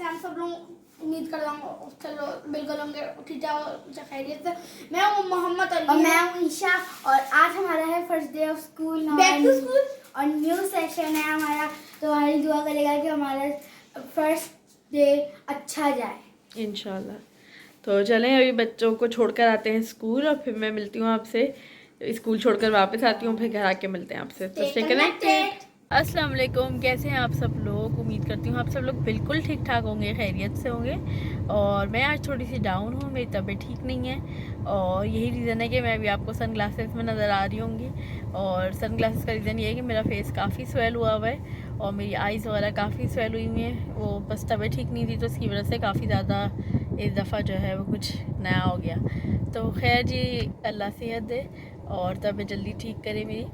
हम सब लोग उम्मीद कर रहा हूँ चलो बिल्कुल होंगे ठीक ठाक खैरियत से। मैं हूँ मोहम्मद अली और मैं हूँ ईशा और आज हमारा है first day of school, back to school और न्यू सेशन है हमारा। तो हमारी दुआ करेगा कि हमारा फर्स्ट डे अच्छा जाए इंशाल्लाह। तो चलें अभी बच्चों को छोड़कर आते हैं स्कूल और फिर मैं मिलती हूँ आपसे। स्कूल छोड़कर वापस आती हूँ, फिर घर आके मिलते हैं आपसे। तो स्टे कनेक्टेड। अस्सलाम वालेकुम, कैसे हैं आप सब लोग? उम्मीद करती हूँ आप सब लोग बिल्कुल ठीक ठाक होंगे, खैरियत से होंगे। और मैं आज थोड़ी सी डाउन हूँ, मेरी तबीयत ठीक नहीं है और यही रीज़न है कि मैं अभी आपको सन ग्लासेस में नज़र आ रही होंगी। और सन ग्लासेस का रीज़न ये है कि मेरा फेस काफ़ी स्वेल हुआ हुआ है और मेरी आइज़ वगैरह काफ़ी स्वेल हुई हुई हैं। वो बस तबीयत ठीक नहीं थी तो उसकी वजह से काफ़ी ज़्यादा इस दफ़ा जो है वो कुछ नया हो गया। तो खैर जी, अल्लाह सेहत दे और तबीयत जल्दी ठीक करे मेरी।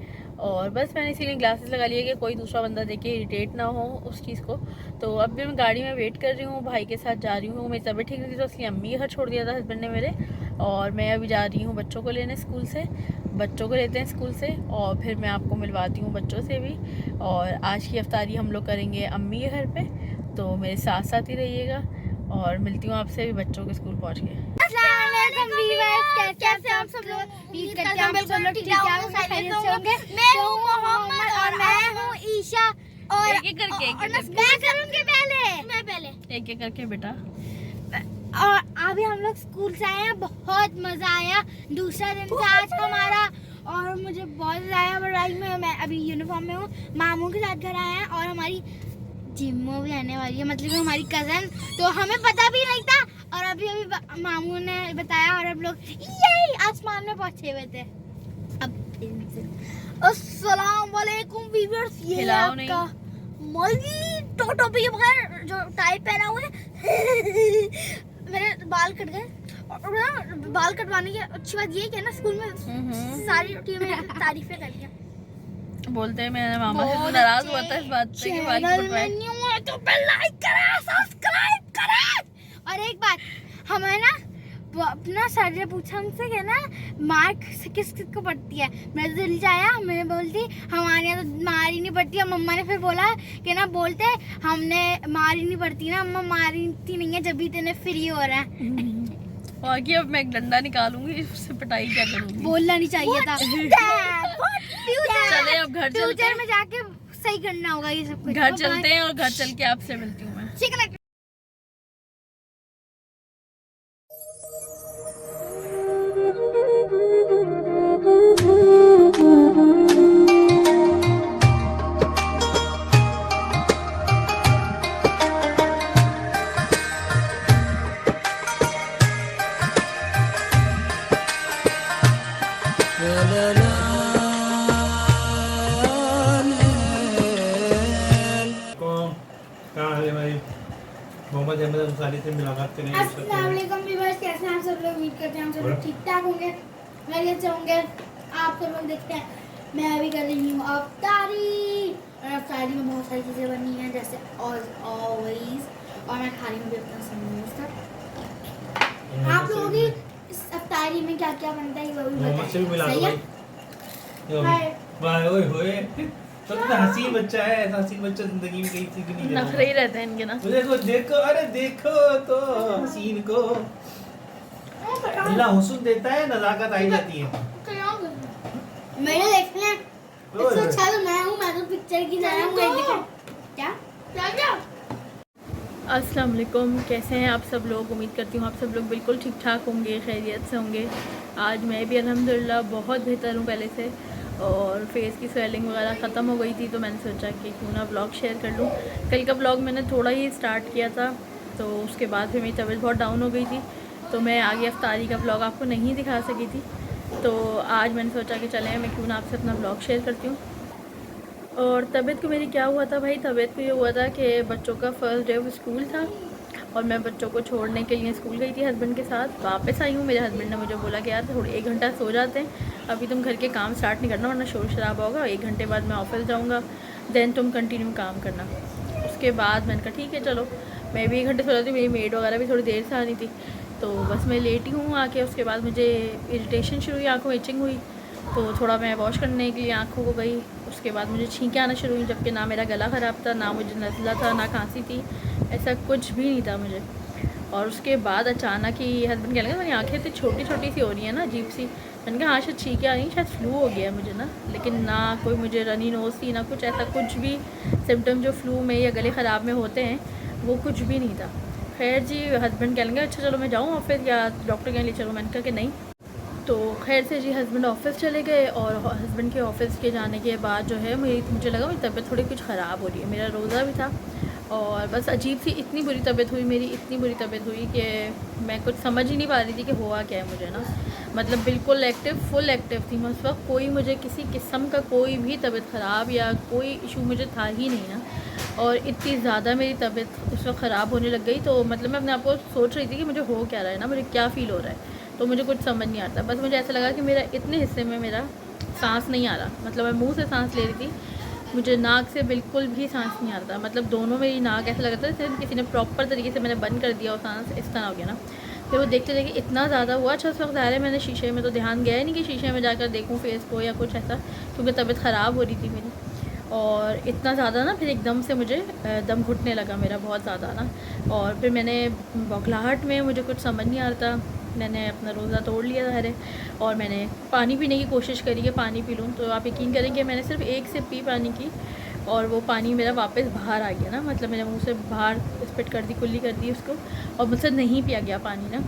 और बस मैंने इसीलिए ग्लासेस लगा लिए कि कोई दूसरा बंदा देखे इरिटेट ना हो उस चीज़ को। तो अब भी मैं गाड़ी में वेट कर रही हूँ, भाई के साथ जा रही हूँ। मेरी तबीयत ठीक नहीं थी तो इसलिए अम्मी के घर छोड़ दिया था हस्बैंड ने मेरे। और मैं अभी जा रही हूँ बच्चों को लेने स्कूल से, बच्चों को लेते हैं स्कूल से और फिर मैं आपको मिलवाती हूँ बच्चों से भी। और आज की अफ्तारी हम लोग करेंगे अम्मी के घर पे, तो मेरे साथ साथ ही रहिएगा और मिलती हूँ आपसे भी बच्चों के स्कूल पहुँच के। कैसे आप सब लोग उम्मीद करते हैं बिल्कुल ठीक होंगे। मैं हूँ मोहम्मद और मैं हूँ ईशा और एक एक करके मैं करूँगी पहले एक एक करके बेटा। और अभी हम लोग स्कूल से आए हैं, बहुत मजा आया। दूसरा दिन था आज हमारा और मुझे बहुत मजा आया। मैं अभी यूनिफॉर्म में हूँ, मामू के साथ घर आए हैं और हमारी जिम्मो भी आने वाली है, मतलब हमारी कजन। तो हमें पता भी नहीं था और अभी मामू ने बताया और अब लोग यही आसमान में पहुंचे हुए थे। अब अस्सलाम वालेकुम व्यूअर्स, ये है आपका मौलवी टोटो पे बगैर जो टाई पहना हुआ है। मेरे बाल कट गए और ना बाल कटवाने की अच्छी बात ये है कि ना स्कूल में सारी टीमें तारीफें कर रही हैं। बोलते हैं मेरे मामा से नाराज हुआ था इस बात पे कि बाल कटवाए। तो लाइक करें, सब्सक्राइब करें। और एक बात, हमें ना अपना सर ने पूछा हमसे कि ना मार्क किस किस को पड़ती है। मेरे तो दिल जाया, मैं बोलती हमारे यहाँ तो मार ही नहीं पड़ती। और मम्मा ने फिर बोला कि ना बोलते हमने मार ही नहीं पड़ती ना, अम्मा मारी नहीं है जब भी तेने फ्री हो रहा है। और कि अब मैं एक डंडा निकालूंगी, उससे पिटाई क्या करूंगी। बोलना नहीं चाहिए था। चले अब घर फ्यूचर में जाके सही करना होगा ये सब कुछ। घर चलते हैं और घर चल के आपसे मिलती हूँ मैं। ठीक है। मोहम्मद अहमद अंसारी से मुलाकात करेंगे। अस्सलाम वालेकुम व्यूअर्स, कैसे हैं आप सब लोग? उम्मीद करते हैं हम सब लोग ठीक ठाक होंगे, खैरियत से होंगे। आप सब लोग देखते हैं मैं अभी कर रही हूँ अफ्तारी और अफ्तारी में बहुत सारी चीज़ें बनी हैं जैसे ऑलवेज। और मैं खा रही हूँ अपना समोसा। आप लोगों की इस अफ्तारी में क्या क्या बनता है वो भी बताइए। वाह ओए होए, तो हसीन बच्चा है, ऐसा हसीन बच्चा जिंदगी में कहीं सीख नहीं नखरे ही रहते हैं इनके ना। देखो देखो, अरे देखो तो हसीन को अल्लाह हुस्न देता है, नजाकत आई जाती है। मेरे देखने इससे अच्छा तो मैं हूँ, मैं तो पिक्चर की तरह हूँ। क्या क्या क्या? अस्सलाम वालेकुम, कैसे हैं आप सब लोग? उम्मीद करती हूँ आप सब लोग बिल्कुल ठीक ठाक होंगे, खैरियत से होंगे। आज मैं भी अल्हम्दुलिल्लाह बहुत बेहतर हूँ पहले से और फेस की स्वेलिंग वगैरह ख़त्म हो गई थी। तो मैंने सोचा कि क्यों ना व्लॉग शेयर कर लूँ। कल का व्लॉग मैंने थोड़ा ही स्टार्ट किया था तो उसके बाद फिर मेरी तबीयत बहुत डाउन हो गई थी तो मैं आगे अफ्तारी का व्लॉग आपको नहीं दिखा सकी थी। तो आज मैंने सोचा कि चलें मैं क्यों ना आपसे अपना व्लॉग शेयर करती हूँ। और तबीयत को मेरी क्या हुआ था भाई, तबीयत को ये हुआ था कि बच्चों का फर्स्ट डे ऑफ स्कूल था और मैं बच्चों को छोड़ने के लिए स्कूल गई थी हस्बैंड के साथ। वापस आई हूँ, मेरे हस्बैंड ने मुझे बोला कि यार थोड़ी 1 घंटा सो जाते हैं, अभी तुम घर के काम स्टार्ट नहीं करना वरना शोर शराबा होगा। 1 घंटे बाद मैं ऑफिस जाऊँगा, देन तुम कंटिन्यू काम करना। उसके बाद मैंने कहा ठीक है चलो, मैं भी 1 घंटे सो जाती हूँ। मेरी मेड वगैरह भी थोड़ी देर से आनी थी तो बस मैं लेटी हूँ आके। उसके बाद मुझे इरिटेशन शुरू हुई, आँखों में इचिंग हुई तो थोड़ा मैं वॉश करने के लिए आँखों को गई। उसके बाद मुझे छींकें आना शुरू हुई, जबकि ना मेरा गला ख़राब था, ना मुझे नज़ला था, ना खांसी थी, ऐसा कुछ भी नहीं था मुझे। और उसके बाद अचानक ही हस्बैंड कहने लगे मेरी आँखें इतनी छोटी छोटी सी हो रही है ना, अजीब सी। मैंने कहा हाँ शायद छींकें आ रही, शायद फ्लू हो गया है मुझे ना, लेकिन ना कोई मुझे रनी नोज़ थी, ना कुछ ऐसा कुछ भी सिम्टम जो फ्लू में या गले ख़राब में होते हैं, वो कुछ भी नहीं था। खैर जी, हस्बैंड कहेंगे अच्छा चलो मैं जाऊँ ऑफिस या डॉक्टर के लिए चलो। मैंने कहा कि नहीं। तो खैर से जी हस्बैंड ऑफिस चले गए, और हस्बैंड के ऑफिस के जाने के बाद जो है मुझे लगा मेरी तबीयत थोड़ी कुछ ख़राब हो रही है। मेरा रोज़ा भी था, और बस अजीब सी इतनी बुरी तबीयत हुई मेरी, इतनी बुरी तबीयत हुई कि मैं कुछ समझ ही नहीं पा रही थी कि हुआ क्या है मुझे ना। मतलब बिल्कुल एक्टिव, फुल एक्टिव थी मैं उस वक्त, कोई मुझे किसी किस्म का कोई भी तबीयत ख़राब या कोई इशू मुझे था ही नहीं ना। और इतनी ज़्यादा मेरी तबीयत उस वक्त ख़राब होने लग गई, तो मतलब मैं अपने आप को सोच रही थी कि मुझे हो क्या रहा है ना, मुझे क्या फ़ील हो रहा है, तो मुझे कुछ समझ नहीं आता। बस मुझे ऐसा लगा कि मेरा इतने हिस्से में मेरा सांस नहीं आ रहा, मतलब मैं मुंह से सांस ले रही थी, मुझे नाक से बिल्कुल भी सांस नहीं आ रहा था। मतलब दोनों मेरी नाक ऐसा लगा था जैसे किसी ने प्रॉपर तरीके से मैंने बंद कर दिया और सांस इस तरह हो गया ना। फिर वो देखते देखते इतना ज़्यादा हुआ। अच्छा उस वक्त ज़ाहिर है मैंने शीशे में तो ध्यान गया ही नहीं कि शीशे में जाकर देखूँ फेस को या कुछ ऐसा, क्योंकि तबीयत ख़राब हो रही थी मेरी। और इतना ज़्यादा ना फिर एकदम से मुझे दम घुटने लगा मेरा बहुत ज़्यादा ना। और फिर मैंने बौखलाहट में मुझे कुछ समझ नहीं आ रहा था, मैंने अपना रोज़ा तोड़ लिया था, और मैंने पानी पीने की कोशिश करी कि पानी पी लूँ। तो आप यकीन करें कि मैंने सिर्फ एक सिप पी पानी की, और वो पानी मेरा वापस बाहर आ गया ना, मतलब मेरे मुंह से बाहर स्पिट कर दी, कुल्ली कर दी उसको, और मुझसे नहीं पिया गया पानी ना।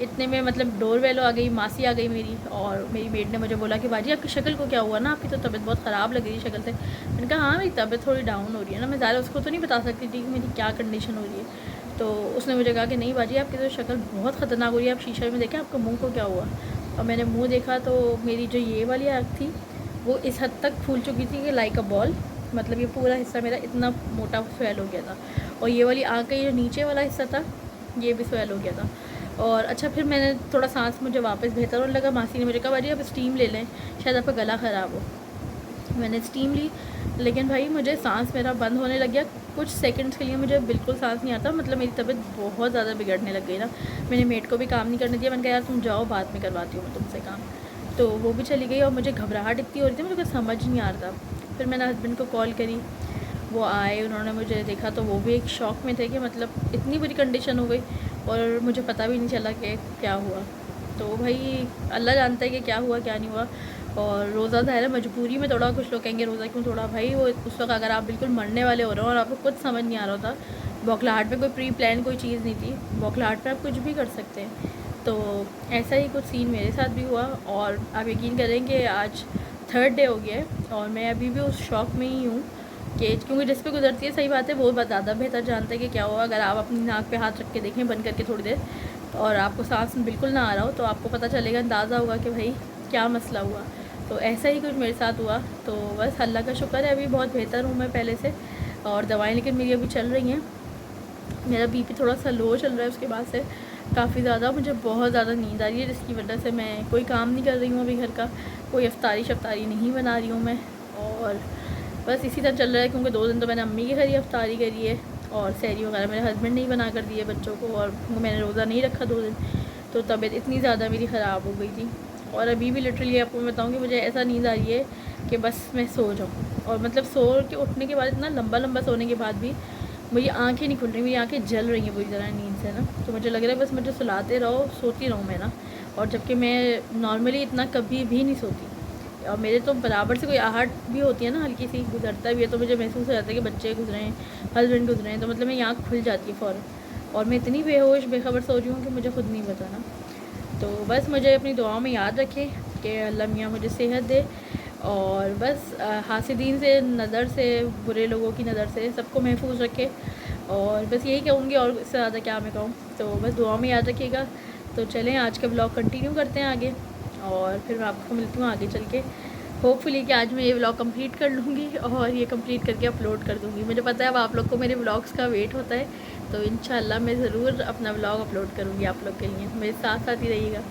इतने में मतलब डोरबेल आ गई, मासी आ गई मेरी, और मेरी मेड ने मुझे बोला कि बाजी आपकी शक्ल को क्या हुआ ना, आपकी तो तबीयत बहुत ख़राब लग रही है शक्ल से। मैंने कहा हाँ मेरी तबीयत थोड़ी डाउन हो रही है ना, मैं ज़्यादा उसको तो नहीं बता सकती थी कि मेरी क्या कंडीशन हो रही है। तो उसने मुझे कहा कि नहीं बाजी आपकी तो शक्ल बहुत ख़तरनाक हो रही है, आप शीशे में देखें आपका मुँह को क्या हुआ। और मैंने मुँह देखा तो मेरी जो ये वाली आँख थी वो इस हद तक फूल चुकी थी कि लाइक अ बॉल, मतलब ये पूरा हिस्सा मेरा इतना मोटा स्वेल हो गया था, और ये वाली आँख का ये नीचे वाला हिस्सा था ये भी स्वेल हो गया था। और अच्छा फिर मैंने थोड़ा सांस मुझे वापस बेहतर होने लगा। मासी ने मुझे कहा बाजी आप स्टीम ले लें, शायद आपका गला ख़राब हो। मैंने स्टीम ली, लेकिन भाई मुझे सांस मेरा बंद होने लग गया। कुछ सेकंड्स के लिए मुझे बिल्कुल सांस नहीं आता, मतलब मेरी तबीयत बहुत ज़्यादा बिगड़ने लग गई ना। मैंने मेड को भी काम नहीं करने दिया, मैंने कहा यार तुम जाओ बाद में करवाती हूँ मैं तुमसे काम। तो वो भी चली गई, और मुझे घबराहट इतनी हो रही थी मुझे कुछ समझ नहीं आ रहा था। फिर मैंने हस्बैंड को कॉल करी, वो आए, उन्होंने मुझे देखा तो वो भी एक शॉक में थे कि मतलब इतनी बुरी कंडीशन हो गई, और मुझे पता भी नहीं चला कि क्या हुआ। तो भाई अल्लाह जानता है कि क्या हुआ क्या नहीं हुआ। और रोज़ा था मजबूरी में तोड़ा, कुछ लोग कहेंगे रोज़ा क्यों तोड़ा, भाई वो उस वक्त अगर आप बिल्कुल मरने वाले हो रहे हो और आपको कुछ समझ नहीं आ रहा होता, बौखलाहट में कोई प्री प्लान कोई चीज़ नहीं थी, बौखलाहट पर आप कुछ भी कर सकते हैं। तो ऐसा ही कुछ सीन मेरे साथ भी हुआ, और आप यकीन करें कि आज 3rd डे हो गया है, और मैं अभी भी उस शौक में ही हूँ कि क्योंकि जिस पे गुजरती है, सही बात है, वो ज़्यादा बेहतर जानते हैं कि क्या हुआ। अगर आप अपनी नाक पे हाथ रख के देखें बंद करके थोड़ी देर, और आपको सांस बिल्कुल ना आ रहा हो, तो आपको पता चलेगा, अंदाज़ा होगा कि भाई क्या मसला हुआ। तो ऐसा ही कुछ मेरे साथ हुआ। तो बस अल्लाह का शुक्र है अभी बहुत बेहतर हूँ मैं पहले से, और दवाएं लेकिन मेरी अभी चल रही हैं। मेरा बीपी थोड़ा सा लो चल रहा है उसके बाद से काफ़ी ज़्यादा, मुझे बहुत ज़्यादा नींद आ रही है, जिसकी वजह से मैं कोई काम नहीं कर रही हूँ अभी घर का, कोई अफ्तारी नहीं बना रही हूँ मैं। और बस इसी तरह चल रहा है, क्योंकि 2 दिन तो मैंने अम्मी के घर ही अफ्तारी करी है, और सहरी वगैरह मेरे हस्बैंड ने ही बना कर दिए बच्चों को, और मैंने रोज़ा नहीं रखा 2 दिन। तो तबीयत इतनी ज़्यादा मेरी ख़राब हो गई थी, और अभी भी लिटरली आपको मैं बताऊँ कि मुझे ऐसा नींद आ रही है कि बस मैं सो जाऊँ। और मतलब सो के उठने के बाद, इतना लंबा सोने के बाद भी मेरी आँखें नहीं खुल रही, मेरी आँखें जल रही हैं बुरी तरह नींद से ना। तो मुझे लग रहा है बस मुझे सुलाते रहो, सोती रहूँ मैं ना। और जबकि मैं नॉर्मली इतना कभी भी नहीं सोती, और मेरे तो बराबर से कोई आहट भी होती है ना, हल्की सी गुजरता भी है, तो मुझे महसूस हो जाता है कि बच्चे गुजरे हैं, हस्बैंड गुजरे हैं, तो मतलब मेरी आँख खुल जाती है फ़ौरन, और मैं इतनी बेहोश बेखबर सो रही हूँ कि मुझे खुद नहीं पता ना। तो बस मुझे अपनी दुआओं में याद रखें कि अल्लाह मियाँ मुझे सेहत दे, और बस हासिदीन से, नज़र से, बुरे लोगों की नज़र से सबको महफूज रखे, और बस यही कहूँगी, और इससे ज़्यादा क्या मैं कहूँ। तो बस दुआ में याद रखिएगा। तो चलें आज का ब्लॉग कंटिन्यू करते हैं आगे, और फिर मैं आपको मिलती हूँ आगे चल के। होपफुली कि आज मैं ये व्लॉग कंप्लीट कर लूँगी, और ये कंप्लीट करके अपलोड कर दूँगी। मुझे पता है अब आप लोग को मेरे व्लॉग्स का वेट होता है, तो इंशाल्लाह मैं ज़रूर अपना व्लॉग अपलोड करूँगी आप लोग के लिए। मेरे साथ साथ ही रहिएगा।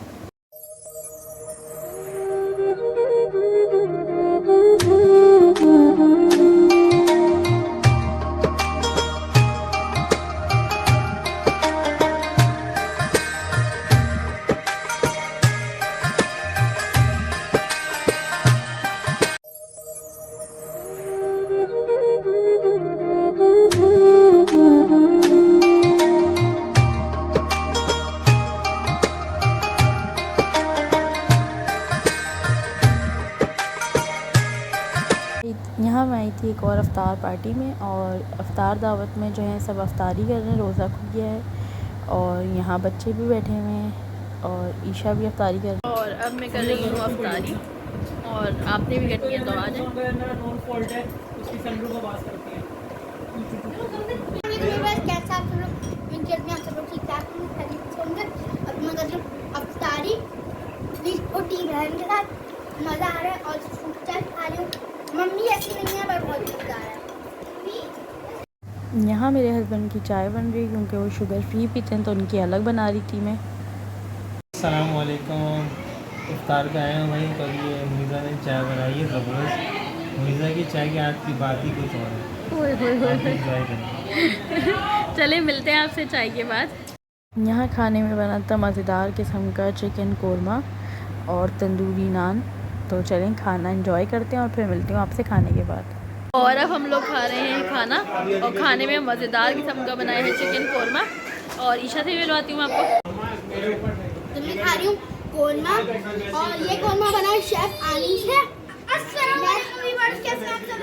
थी एक और अफ्तार पार्टी में, और अफ्तार दावत में जो है सब अफ्तारी कर रहे हैं, रोज़ा खुल गया है और यहाँ बच्चे भी बैठे हुए हैं और ईशा भी अफ्तारी कर रही है। और अब मैं कर रही हूँ अफ्तारी और आपने भी करनी है तो आ जाए। कैसा आप सब लोग, उम्मीद करते हैं आप सब लोग ठीक ठाक होंगे। अब मैं कर रही हूँ अफ्तारी छोटी बहन के साथ, मज़ा आ रहा है और चाय खा रही हूँ। मम्मी ऐसी नहीं है पर बहुत मज़ा आ रहा है। यहाँ मेरे हस्बैंड की चाय बन रही क्योंकि वो शुगर फ्री पीते हैं तो उनकी अलग बना रही थी मैं। अस्सलाम वालेकुम, इफ्तार पे आए हैं भाई। तो ये मुनीज़ा ने चाय बनाई है ज़बरदस्त। मुनीज़ा की चाय की आज की बात ही कुछ और है। एंजॉय करें। चले मिलते हैं आपसे चाय के बाद। यहाँ खाने में बना था मज़ेदार किस्म का चिकन कोरमा और तंदूरी नान। तो चलें खाना एंजॉय करते हैं और फिर मिलती हूँ आपसे खाने के बाद। और अब हम लोग खा रहे हैं खाना, और खाने में मज़ेदार किस्म का बनाया है चिकन कोरमा। और ईशा से भी मिलवाती हूँ आपको। तो मैं खा रही हूँ कोरमा, और ये कोरमा बना है शेफ आनीस है। मैं टेस्ट करके बताती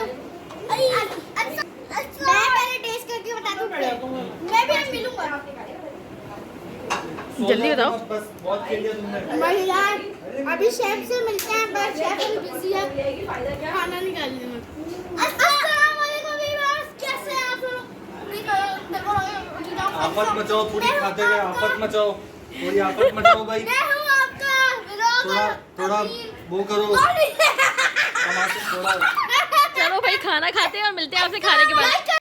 हूँ। मैं पहले टेस्ट करके बताती हूँ, मैं भी अब मिलूंगा। जल्दी बताओ। बस बहुत खेल लिया तुमने। मज़ेदार। अभी शेफ से मिलते हैं, पर शेफ अभी बिजी है, खाना निकालने में। अस्सलाम वालेकुम व्यूअर्स, कैसे हैं आप लोग? आफत मचाओ, पूरी खाते हुए आफत मचाओ, पूरी आफत मचाओ भाई। मैं हूँ आपका थोड़ा वो करो, चलो भाई खाना खाते हैं और मिलते हैं आपसे खाने के बाद।